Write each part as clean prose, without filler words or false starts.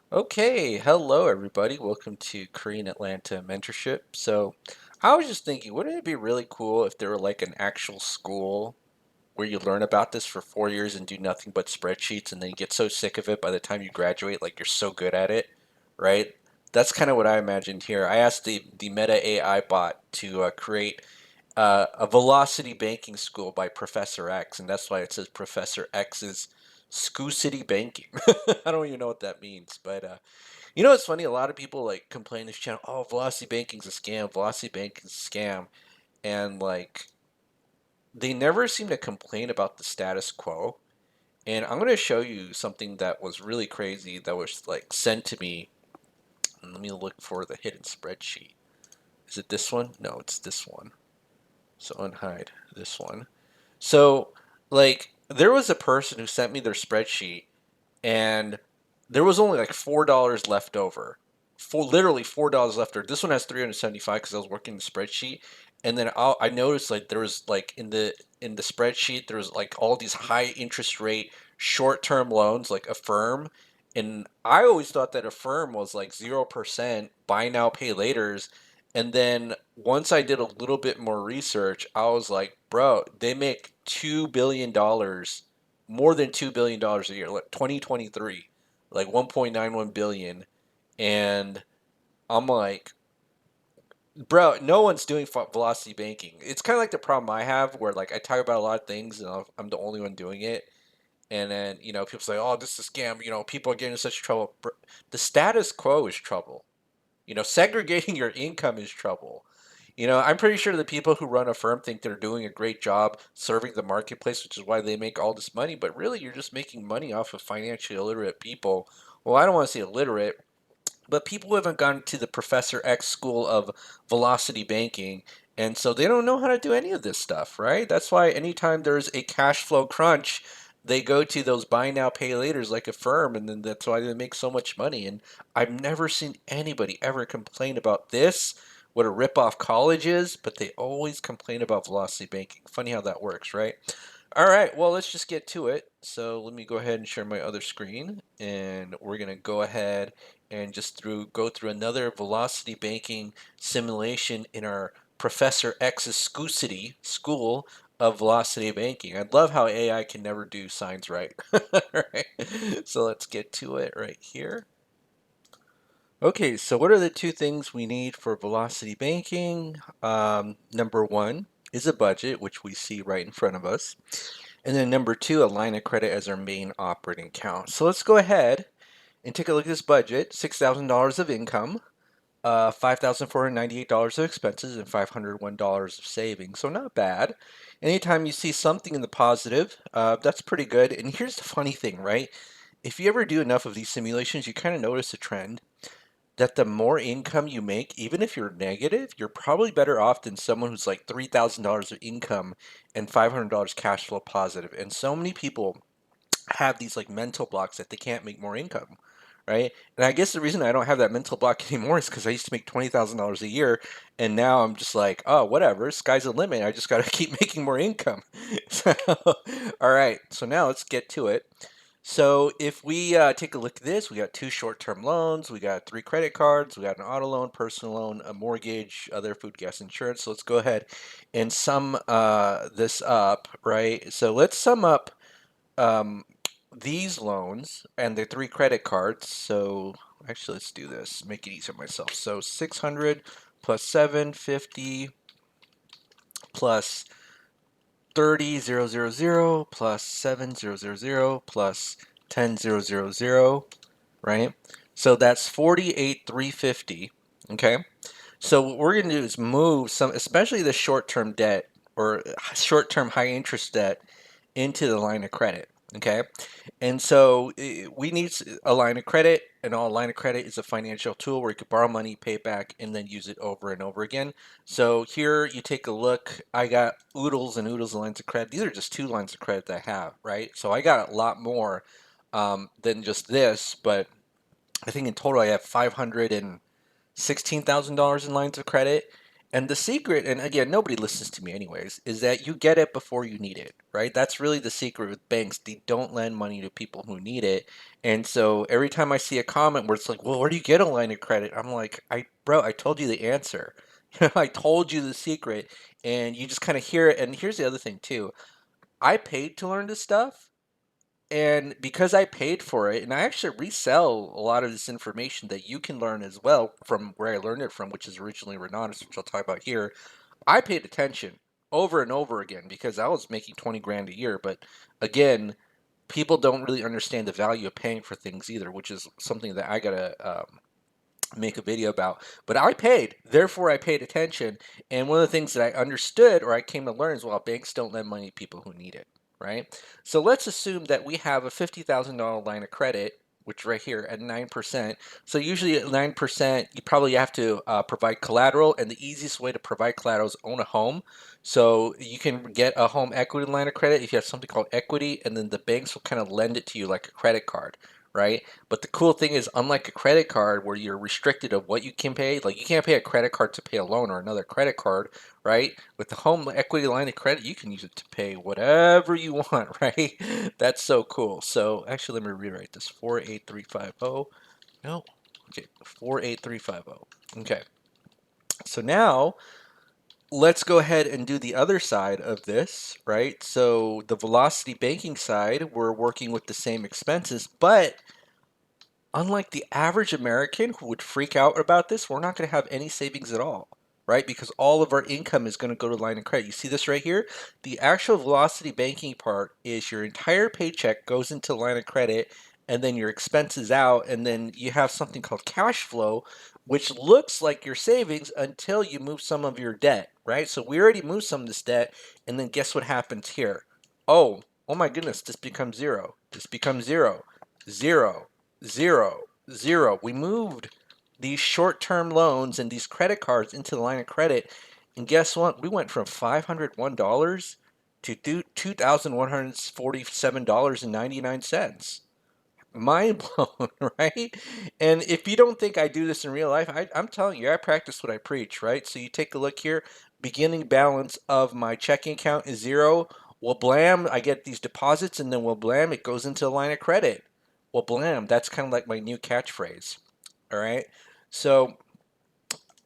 Okay, hello everybody. Welcome to Korean Atlanta Mentorship. So, I was just thinking, wouldn't it be really cool if there were like an actual school where you learn about this for 4 years and do nothing but spreadsheets and then you get so sick of it by the time you graduate, like you're so good at it, right? That's kind of what I imagined here. I asked the Meta AI bot to create a velocity banking school by Professor X, and that's why it says Professor X's School City Banking. I don't even know what that means, but it's funny. A lot of people like complain this channel. Oh, velocity banking's a scam. Velocity banking's a scam, and like they never seem to complain about the status quo. And I'm going to show you something that was really crazy that was like sent to me. And let me look for the hidden spreadsheet. Is it this one? No, it's this one. So unhide this one. So, like, there was a person who sent me their spreadsheet, and there was only like $4 left over. For literally $4 left over. This one has 375 because I was working the spreadsheet, and then I noticed like there was like in the spreadsheet there was like all these high interest rate short term loans like Affirm, and I always thought that Affirm was like 0% buy now pay laters, and then once I did a little bit more research, I was like, bro, they make $2 billion, more than $2 billion a year, like 2023, like 1.91 billion. And I'm like, bro, no one's doing velocity banking. It's kind of like the problem I have where like I talk about a lot of things and I'm the only one doing it. And then, people say, oh, this is a scam. People are getting in such trouble. The status quo is trouble. Segregating your income is trouble. I'm pretty sure the people who run a firm think they're doing a great job serving the marketplace, which is why they make all this money. But really, you're just making money off of financially illiterate people. Well, I don't want to say illiterate, but people who haven't gone to the Professor X school of velocity banking, and so they don't know how to do any of this stuff, right? That's why anytime there's a cash flow crunch, they go to those buy now pay laters like Affirm, and then that's why they make so much money. And I've never seen anybody ever complain about this, what a rip-off college is, but they always complain about velocity banking. Funny how that works, right? All right, well, let's just get to it. So let me go ahead and share my other screen, and we're going to go ahead and just go through another velocity banking simulation in our Professor X's School of Velocity Banking. I love how AI can never do signs right. Right. So let's get to it right here. Okay, so what are the two things we need for velocity banking? Number one is a budget, which we see right in front of us. And then number two, a line of credit as our main operating account. So let's go ahead and take a look at this budget. $6,000 of income, $5,498 of expenses, and $501 of savings. So not bad. Anytime you see something in the positive, that's pretty good. And here's the funny thing, right? If you ever do enough of these simulations, you kind of notice a trend that the more income you make, even if you're negative, you're probably better off than someone who's like $3,000 of income and $500 cash flow positive. And so many people have these like mental blocks that they can't make more income, right? And I guess the reason I don't have that mental block anymore is because I used to make $20,000 a year, and now I'm just like, oh, whatever, sky's the limit. I just got to keep making more income. So, all right, so now let's get to it. So if we take a look at this, we got two short-term loans, we got three credit cards, we got an auto loan, personal loan, a mortgage, other food, gas, insurance. So let's go ahead and sum this up, right? So let's sum up um, these loans and the three credit cards. So actually, let's do this. Make it easier on myself. So 600 plus 750 plus 30,000 plus 7,000 plus 10,000, right? So that's 48,350. Okay. So what we're going to do is move some, especially the short-term debt or short-term high interest debt into the line of credit. Okay. And so we need a line of credit, and all line of credit is a financial tool where you could borrow money, pay it back, and then use it over and over again. So here you take a look. I got oodles and oodles of lines of credit. These are just two lines of credit that I have, right? So I got a lot more than just this, but I think in total I have $516,000 in lines of credit. And the secret, and again, nobody listens to me anyways, is that you get it before you need it, right? That's really the secret with banks. They don't lend money to people who need it. And so every time I see a comment where it's like, well, where do you get a line of credit? I'm like, bro, I told you the answer. I told you the secret. And you just kind of hear it. And here's the other thing too. I paid to learn this stuff. And because I paid for it, and I actually resell a lot of this information that you can learn as well from where I learned it from, which is originally Renatus, which I'll talk about here. I paid attention over and over again because I was making 20 grand a year. But again, people don't really understand the value of paying for things either, which is something that I gotta make a video about. But I paid, therefore I paid attention. And one of the things that I understood or I came to learn is, well, banks don't lend money to people who need it, right? So let's assume that we have a $50,000 line of credit, which right here at 9%. So usually at 9%, you probably have to provide collateral, and the easiest way to provide collateral is own a home. So you can get a home equity line of credit if you have something called equity, and then the banks will kind of lend it to you like a credit card, right? But the cool thing is, unlike a credit card where you're restricted of what you can pay, like you can't pay a credit card to pay a loan or another credit card, right? With the home equity line of credit, you can use it to pay whatever you want, right? That's so cool. So actually, let me rewrite this 48350. No, okay, 48350. Okay, so now let's go ahead and do the other side of this, right? So the velocity banking side, we're working with the same expenses, but unlike the average American who would freak out about this, we're not going to have any savings at all, right? Because all of our income is going to go to line of credit. You see this right here? The actual velocity banking part is your entire paycheck goes into line of credit and then your expenses out, and then you have something called cash flow, which looks like your savings until you move some of your debt, right? So we already moved some of this debt, and then guess what happens here? Oh my goodness, this becomes zero. This becomes zero, zero, zero, zero. We moved these short-term loans and these credit cards into the line of credit, and guess what? We went from $501 to $2,147.99. Mind blown, right? And if you don't think I do this in real life, I'm telling you, I practice what I preach, right? So you take a look here. Beginning balance of my checking account is zero. Well, blam, I get these deposits, and then well, blam, it goes into a line of credit. Well, blam, that's kind of like my new catchphrase. All right. So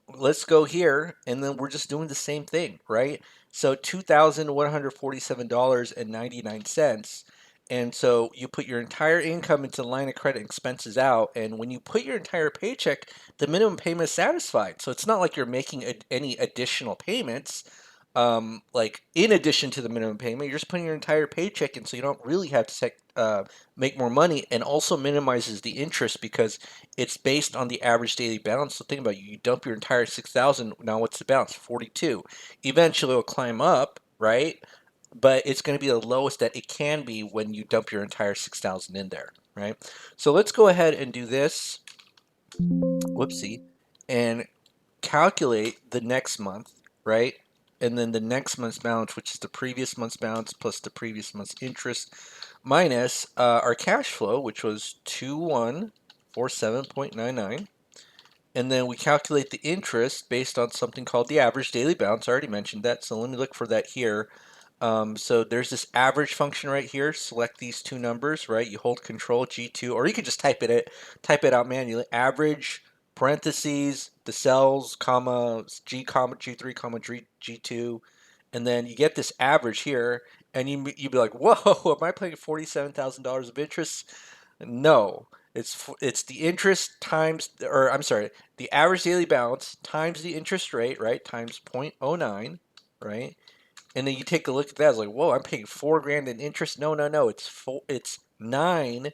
let's go here, and then we're just doing the same thing, right? So $2,147.99. And so you put your entire income into the line of credit, expenses out, and when you put your entire paycheck, the minimum payment is satisfied. So it's not like you're making any additional payments, like in addition to the minimum payment. You're just putting your entire paycheck in, so you don't really have to make more money, and also minimizes the interest because it's based on the average daily balance. So think about it. You dump your entire 6,000. Now what's the balance? 42. Eventually it'll climb up, right? But it's going to be the lowest that it can be when you dump your entire 6,000 in there, right? So let's go ahead and do this. Whoopsie. And calculate the next month, right? And then the next month's balance, which is the previous month's balance plus the previous month's interest, minus our cash flow, which was 2147.99. And then we calculate the interest based on something called the average daily balance. I already mentioned that, so let me look for that here. So there's this average function right here. Select these two numbers, right? You hold Control G2, or you could just type it out manually. Average parentheses the cells, comma G3 comma G2, and then you get this average here, and you'd be like, whoa, am I paying $47,000 of interest? No, it's the interest times, or I'm sorry, the average daily balance times the interest rate, right? Times 0.09, right? And then you take a look at that. It's like, whoa, I'm paying 4 grand in interest. No, no, no. It's nine.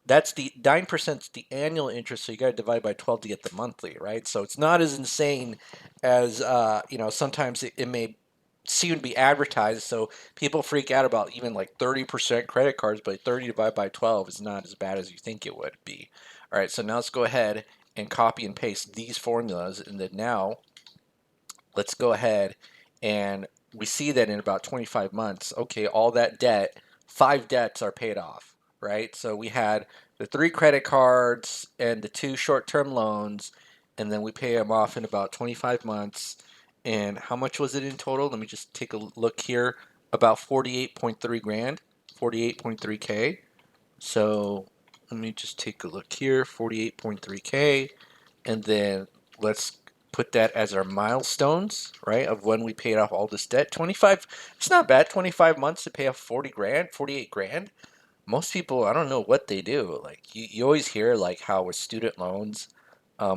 That's the 9% the annual interest. So you got to divide by 12 to get the monthly, right? So it's not as insane as sometimes it may seem to be advertised. So people freak out about even like 30% credit cards, but 30 divided by 12 is not as bad as you think it would be. All right, so now let's go ahead and copy and paste these formulas, and then now let's go ahead and we see that in about 25 months, okay, all that debt, 5 debts are paid off, right? So we had the 3 credit cards and the 2 short-term loans, and then we pay them off in about 25 months. And how much was it in total? Let me just take a look here. About 48.3 grand, 48.3K. So let me just take a look here, 48.3K. And then let's put that as our milestones, right, of when we paid off all this debt. 25, it's not bad. 25 months to pay off 40 grand, 48 grand. Most people, I don't know what they do. Like you always hear like how with student loans,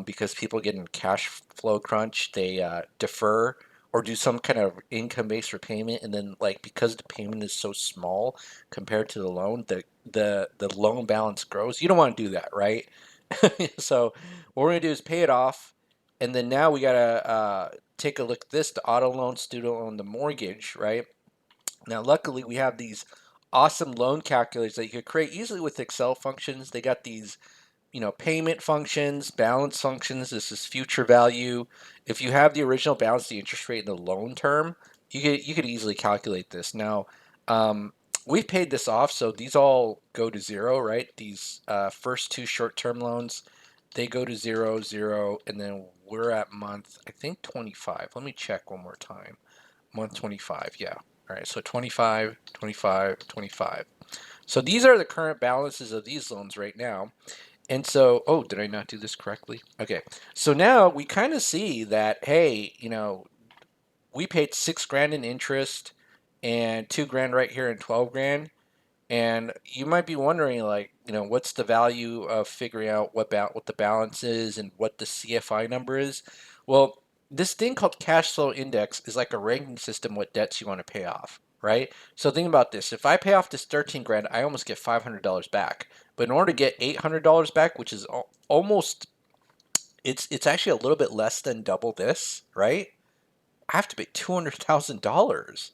because people get in cash flow crunch, they defer or do some kind of income-based repayment, and then like because the payment is so small compared to the loan, the loan balance grows. You don't want to do that, right? So what we're gonna do is pay it off, and then now we gotta take a look at this: the auto loan, student loan, the mortgage, right? Now, luckily, we have these awesome loan calculators that you could create easily with Excel functions. They got these, payment functions, balance functions. This is future value. If you have the original balance, the interest rate, and the loan term, you could easily calculate this. Now, um, we've paid this off, so these all go to zero, right? These first two short-term loans, they go to zero, zero, and then we're at month, I think 25. Let me check one more time. Month 25, yeah. All right, so 25, 25, 25. So these are the current balances of these loans right now. And so, oh, did I not do this correctly? Okay. So now we kind of see that, hey, we paid 6 grand in interest and 2 grand right here and 12 grand. And you might be wondering, like, what's the value of figuring out what the balance is and what the CFI number is? Well, this thing called cash flow index is like a ranking system what debts you want to pay off, right? So think about this. If I pay off this 13 grand, I almost get $500 back. But in order to get $800 back, which is almost it's actually a little bit less than double this, right? I have to pay $200,000.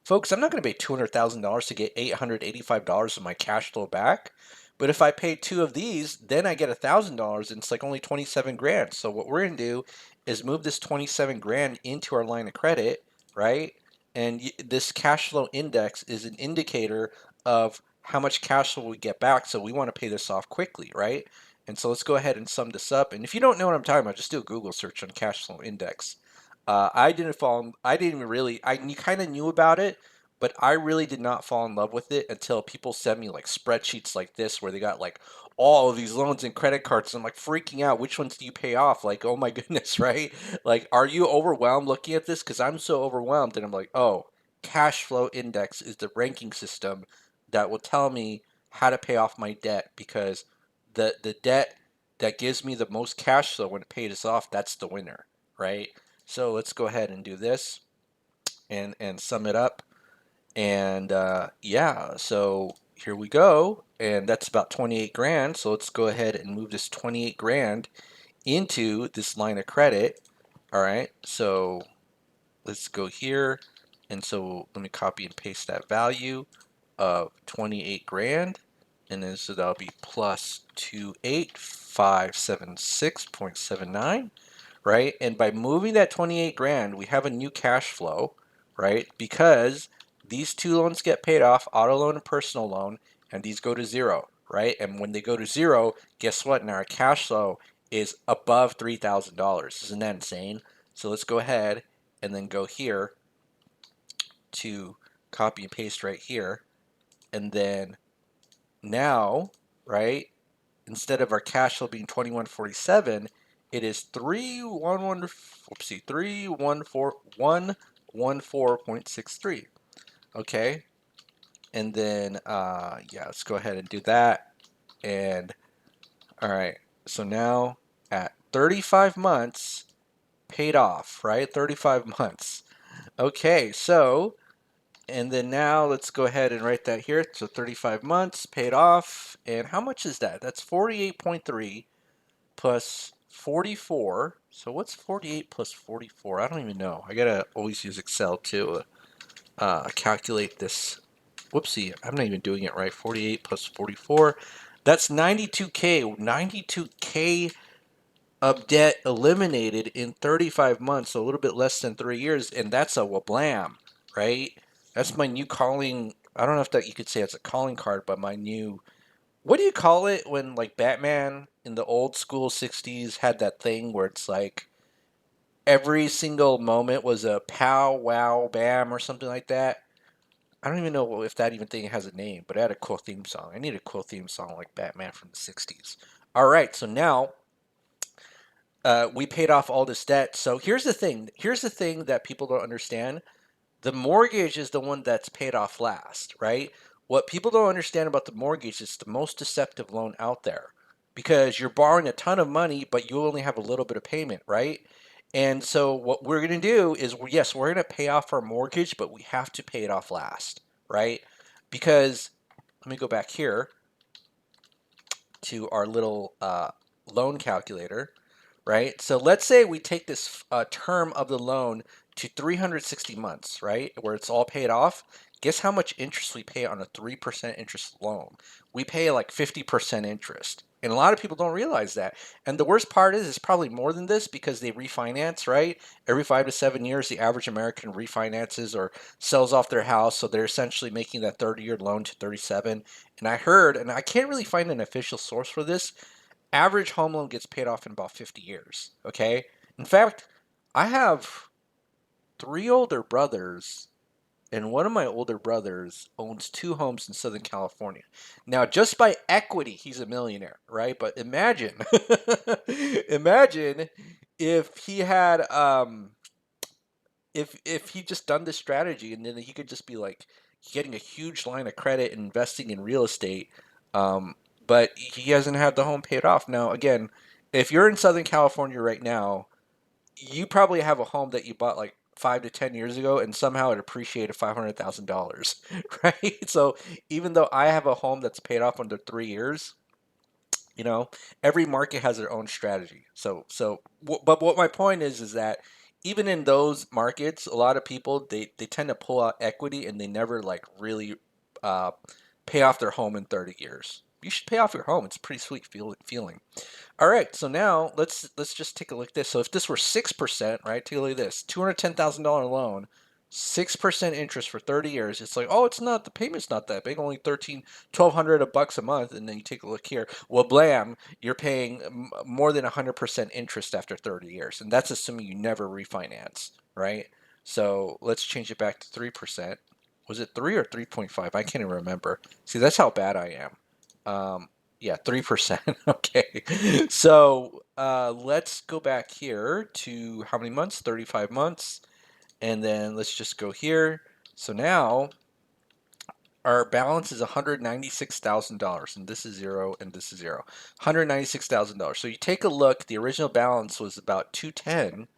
Folks, I'm not going to pay $200,000 to get $885 of my cash flow back. But if I pay two of these, then I get $1,000 and it's like only 27 grand. So what we're going to do is move this 27 grand into our line of credit, right? And this cash flow index is an indicator of how much cash flow we get back. So we want to pay this off quickly, right? And so let's go ahead and sum this up. And if you don't know what I'm talking about, just do a Google search on cash flow index. I didn't fall. I didn't even really. I kind of knew about it, but I really did not fall in love with it until people sent me like spreadsheets like this, where they got like all of these loans and credit cards. And I'm like freaking out. Which ones do you pay off? Like, oh my goodness, right? Like, are you overwhelmed looking at this? Because I'm so overwhelmed, and I'm like, oh, cash flow index is the ranking system that will tell me how to pay off my debt because the debt that gives me the most cash flow when it pays off, that's the winner, right? So let's go ahead and do this and sum it up. And yeah, so here we go. And that's about 28 grand. So let's go ahead and move this 28 grand into this line of credit. All right, so let's go here. And so let me copy and paste that value of 28 grand. And then so that'll be plus 28576.79, right? And by moving that 28 grand, we have a new cash flow, right? Because these two loans get paid off, auto loan and personal loan, and these go to zero, right? And when they go to zero, guess what? Now our cash flow is above $3,000. Isn't that insane? So let's go ahead and then go here to copy and paste right here. And then now, right, instead of our cash flow being 2147, it is 311 whoopsie 314114.63. Okay, and then yeah, let's go ahead and do that. And all right, so now at 35 months paid off, right? 35 months. Okay, so and then now let's go ahead and write that here. So 35 months paid off. And how much is that? That's 48.3 plus 44. So what's 48 plus 44? I don't even know. I gotta always use Excel to calculate this. Whoopsie, I'm not even doing it right. 48 plus 44. That's 92K. 92K of debt eliminated in 35 months, so a little bit less than 3 years, and that's a wablam, right? That's my new calling. I don't know if that you could say it's a calling card, but my new, what do you call it when like Batman in the old school 60s had that thing where it's like every single moment was a pow, wow, bam, or something like that. I don't even know if that even thing has a name, but it had a cool theme song. I need a cool theme song like Batman from the 60s. All right, so now we paid off all this debt. So here's the thing. Here's the thing that people don't understand. The mortgage is the one that's paid off last, right? What people don't understand about the mortgage is the most deceptive loan out there because you're borrowing a ton of money, but you only have a little bit of payment, right? And so what we're going to do is, yes, we're going to pay off our mortgage, but we have to pay it off last, right? Because let me go back here to our little loan calculator, right? So let's say we take this term of the loan to 360 months, right? Where it's all paid off. Guess how much interest we pay on a 3% interest loan? We pay like 50% interest. And a lot of people don't realize that. And the worst part is it's probably more than this because they refinance, right? Every 5 to 7 years, the average American refinances or sells off their house. So they're essentially making that 30-year loan to 37. And I heard, and I can't really find an official source for this, average home loan gets paid off in about 50 years. Okay. In fact, I have three older brothers, and one of my older brothers owns two homes in Southern California. Now, just by equity, he's a millionaire, right? But imagine, imagine if he had if he just done this strategy and then he could just be like getting a huge line of credit and investing in real estate, um, but he hasn't had the home paid off. Now, again, if you're in Southern California right now, you probably have a home that you bought like 5 to 10 years ago, and somehow it appreciated $500,000, right? So even though I have a home that's paid off under 3 years, you know, every market has their own strategy. But what my point is that even in those markets, a lot of people they tend to pull out equity and they never like really uh, pay off their home in 30 years. You should pay off your home. It's a pretty sweet feeling. All right, so now let's just take a look at this. So if this were 6%, right? Take a look at this: $210,000 loan, 6% interest for 30 years. It's like, oh, it's not, the payment's not that big, only 1,200 bucks a month. And then you take a look here. Well, blam, you're paying more than 100% interest after 30 years, and that's assuming you never refinance, right? So let's change it back to 3%. Was it 3 or 3.5? I can't even remember. See, that's how bad I am. Yeah, 3%. Okay. So let's go back here to how many months? 35 months. And then let's just go here. So now our balance is $196,000, and this is zero, and this is zero. $196,000. So you take a look, the original balance was about 210,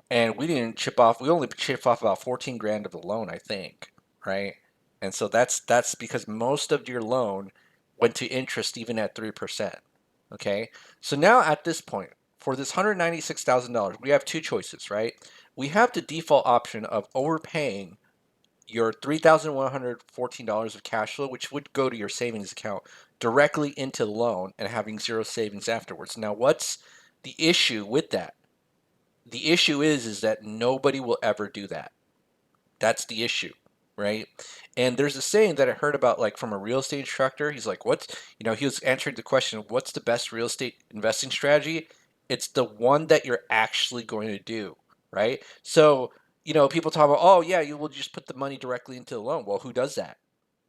and we didn't chip off. We only chipped off about 14 grand of the loan, I think, right? And so that's because most of your loan went to interest even at 3%. Okay, so now at this point, for this $196,000, we have two choices, right? We have the default option of overpaying your $3,114 of cash flow, which would go to your savings account directly into the loan and having zero savings afterwards. Now, what's the issue with that? The issue is that nobody will ever do that. That's the issue, right? And there's a saying that I heard about, like from a real estate instructor. He's like, "What's he was answering the question, what's the best real estate investing strategy? It's the one that you're actually going to do, right?" So people talk about, "Oh yeah, you will just put the money directly into the loan." Well, who does that?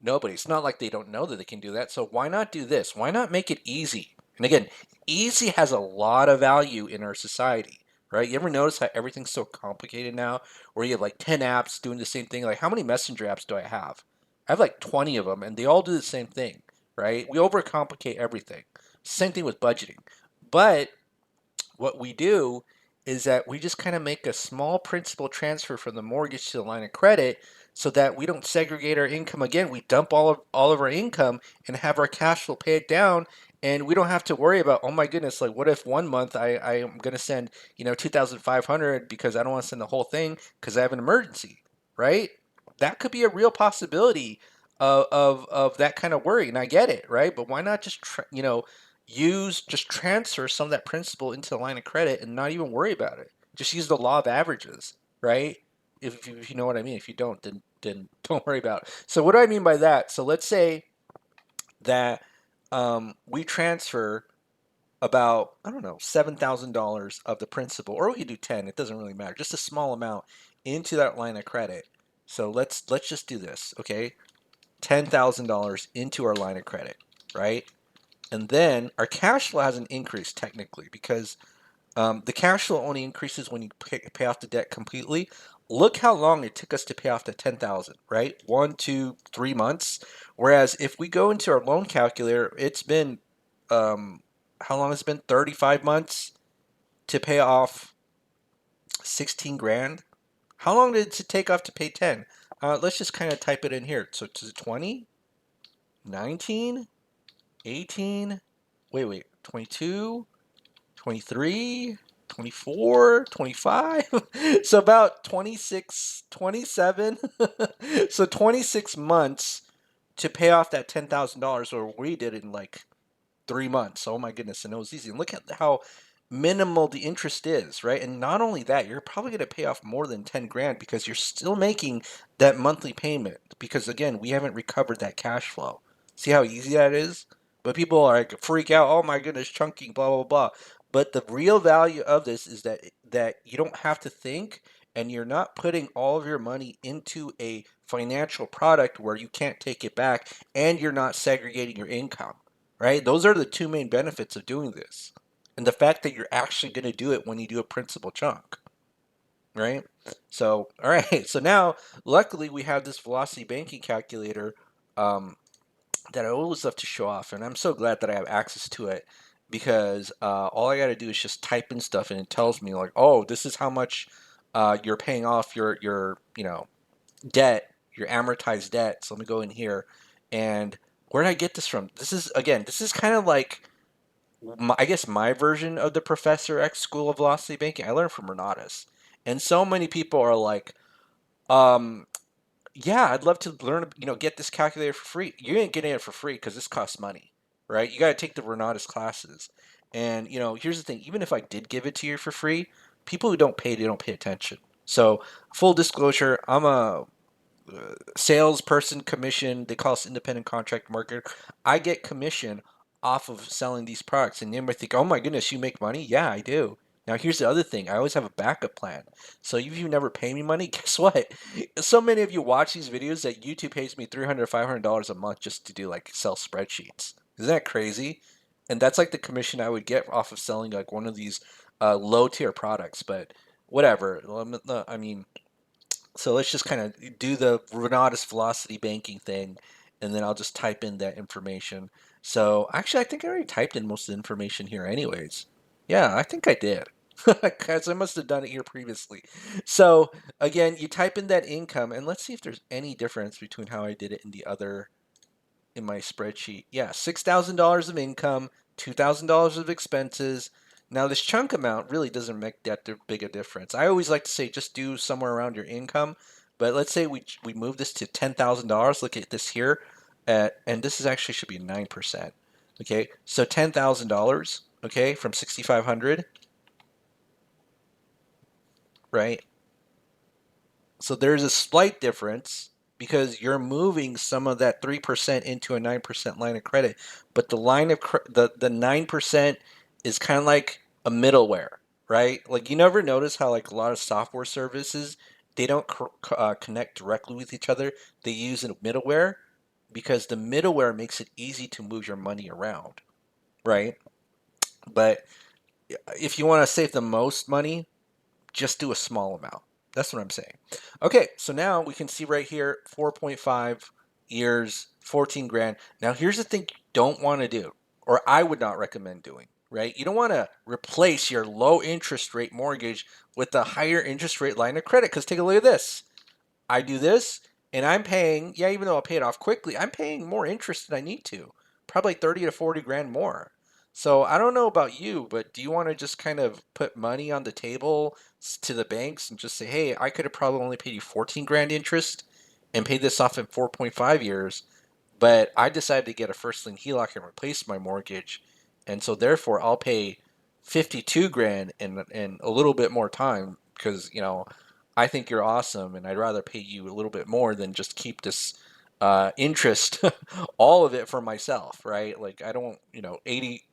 Nobody. It's not like they don't know that they can do that. So why not do this? Why not make it easy? And again, easy has a lot of value in our society, right? You ever notice how everything's so complicated now, where you have like 10 apps doing the same thing? Like, how many messenger apps do I have? I have like 20 of them, and they all do the same thing, right? We overcomplicate everything. Same thing with budgeting. But what we do is that we just kind of make a small principal transfer from the mortgage to the line of credit so that we don't segregate our income again. We dump all of our income and have our cash flow pay it down, and we don't have to worry about, oh my goodness, like what if one month I am going to send 2,500 because I don't want to send the whole thing because I have an emergency, right? That could be a real possibility of that kind of worry, and I get it, right? But why not just just transfer some of that principal into the line of credit and not even worry about it? Just use the law of averages, right? If you know what I mean. If you don't, then don't worry about it. So what do I mean by that? So let's say that we transfer about, I don't know, $7,000 of the principal, or we could do 10, it doesn't really matter, just a small amount into that line of credit. So let's just do this, okay? $10,000 into our line of credit, right? And then our cash flow hasn't increased technically because the cash flow only increases when you pay off the debt completely. Look how long it took us to pay off the 10,000, right? 1, 2, 3 months. Whereas if we go into our loan calculator, it's been how long has it been? 35 months to pay off 16 grand. How long did it take off to pay 10? Let's just kind of type it in here. So to 20, 19, 18, wait, 22, 23, 24, 25. So about 26, 27. So 26 months to pay off that $10,000, or we did it in like 3 months. Oh my goodness, and it was easy. And look at how minimal the interest is, right? And not only that, you're probably going to pay off more than 10 grand because you're still making that monthly payment. Because again, we haven't recovered that cash flow. See how easy that is? But people are like freak out. Oh my goodness, chunking, blah blah blah. But the real value of this is that you don't have to think, and you're not putting all of your money into a financial product where you can't take it back, and you're not segregating your income, right? Those are the two main benefits of doing this. And the fact that you're actually going to do it when you do a principal chunk, right? So, all right. So now, luckily, we have this velocity banking calculator um, that I always love to show off. And I'm so glad that I have access to it because all I got to do is just type in stuff and it tells me, like, oh, this is how much you're paying off your debt, your amortized debt. So let me go in here. And where did I get this from? This is kind of like I guess my version of the Professor X School of Velocity Banking. I learned from Renatus, and so many people are like, um, "Yeah, I'd love to learn, get this calculator for free." You ain't getting it for free because this costs money, right? You got to take the Renatus classes, and here's the thing: even if I did give it to you for free, people who don't pay, they don't pay attention. So, full disclosure, I'm a salesperson commission. They call us independent contract marketer. I get commission off of selling these products, and you might think, "Oh my goodness, you make money?" Yeah, I do. Now here's the other thing: I always have a backup plan. So if you never pay me money, guess what? So many of you watch these videos that YouTube pays me $300, $500 a month just to do like sell spreadsheets. Isn't that crazy? And that's like the commission I would get off of selling like one of these low tier products. But whatever. I mean, so let's just kind of do the Renatus velocity banking thing, and then I'll just type in that information. So actually, I think I already typed in most of the information here anyways. Yeah, I think I did. Because I must have done it here previously. So again, you type in that income, and let's see if there's any difference between how I did it in the other in my spreadsheet. Yeah, $6,000 of income, $2,000 of expenses. Now, this chunk amount really doesn't make that big a difference. I always like to say just do somewhere around your income. But let's say we move this to $10,000. Look at this here. And this is actually should be 9%. Okay, so $10,000, okay, from 6,500, right? So there's a slight difference because you're moving some of that 3% into a 9% line of credit, but the line of the 9% is kind of like a middleware, right? Like you never notice how like a lot of software services, they don't connect directly with each other. They use a middleware because the middleware makes it easy to move your money around, right? But if you want to save the most money, just do a small amount. That's what I'm saying. Okay, so now we can see right here 4.5 years, 14 grand. Now, here's the thing you don't want to do, or I would not recommend doing, right? You don't want to replace your low interest rate mortgage with a higher interest rate line of credit because take a look at this. I do this and I'm paying, yeah, even though I'll pay it off quickly, I'm paying more interest than I need to. Probably 30 to 40 grand more. So I don't know about you, but do you want to just kind of put money on the table to the banks and just say, hey, I could have probably only paid you 14 grand interest and paid this off in 4.5 years, but I decided to get a first lien HELOC and replace my mortgage. And so therefore I'll pay 52 grand in a little bit more time because, I think you're awesome and I'd rather pay you a little bit more than just keep this interest, all of it for myself, right? Like I don't, 80.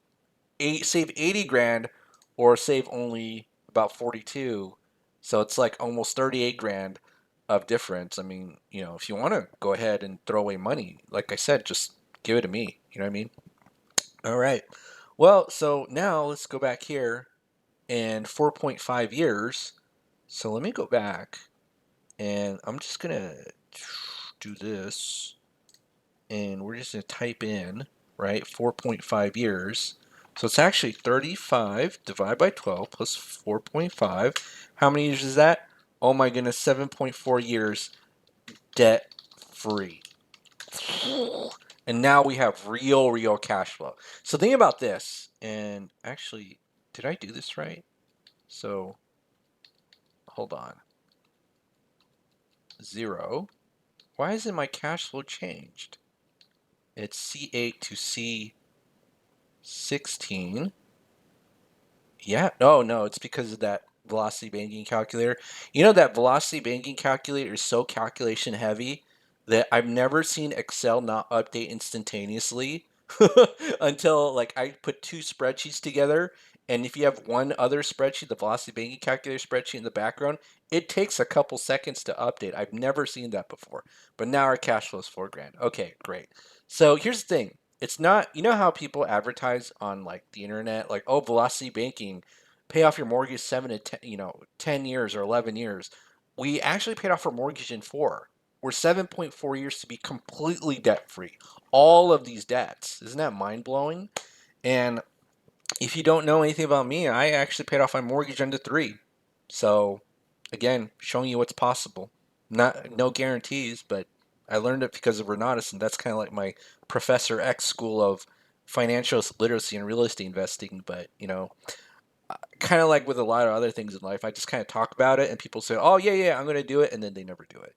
save 80 grand or save only about 42. So it's like almost 38 grand of difference. I mean, if you want to go ahead and throw away money, like I said, just give it to me. You know what I mean? All right. Well, so now let's go back here and 4.5 years. So let me go back and I'm just going to do this and we're just going to type in, right, 4.5 years. So it's actually 35 divided by 12 plus 4.5. How many years is that? Oh my goodness, 7.4 years debt free. And now we have real cash flow. So think about this. And actually, did I do this right? So hold on. 0. Why isn't my cash flow changed? It's C8 to C16. Yeah, no, it's because of that velocity banking calculator. That velocity banking calculator is so calculation heavy that I've never seen Excel not update instantaneously until like I put two spreadsheets together. And if you have one other spreadsheet, the velocity banking calculator spreadsheet in the background, it takes a couple seconds to update. I've never seen that before. But now our cash flow is 4 grand. Okay, great. So here's the thing. It's not, how people advertise on like the internet, like, oh, velocity banking, pay off your mortgage 7 to 10 years or 11 years. We actually paid off our mortgage in 4. We're 7.4 years to be completely debt free. All of these debts. Isn't that mind blowing? And if you don't know anything about me, I actually paid off my mortgage under 3. So, again, showing you what's possible. Not no guarantees, but I learned it because of Renatus, and that's kind of like my Professor X school of financial literacy and real estate investing. But kind of like with a lot of other things in life, I just kind of talk about it, and people say, "Oh yeah, I'm going to do it," and then they never do it.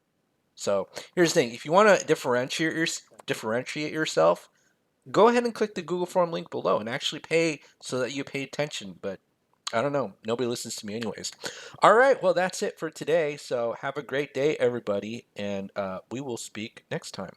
So here's the thing: if you want to differentiate yourself, go ahead and click the Google form link below and actually pay so that you pay attention. But I don't know. Nobody listens to me anyways. All right. Well, that's it for today. So have a great day, everybody. And we will speak next time.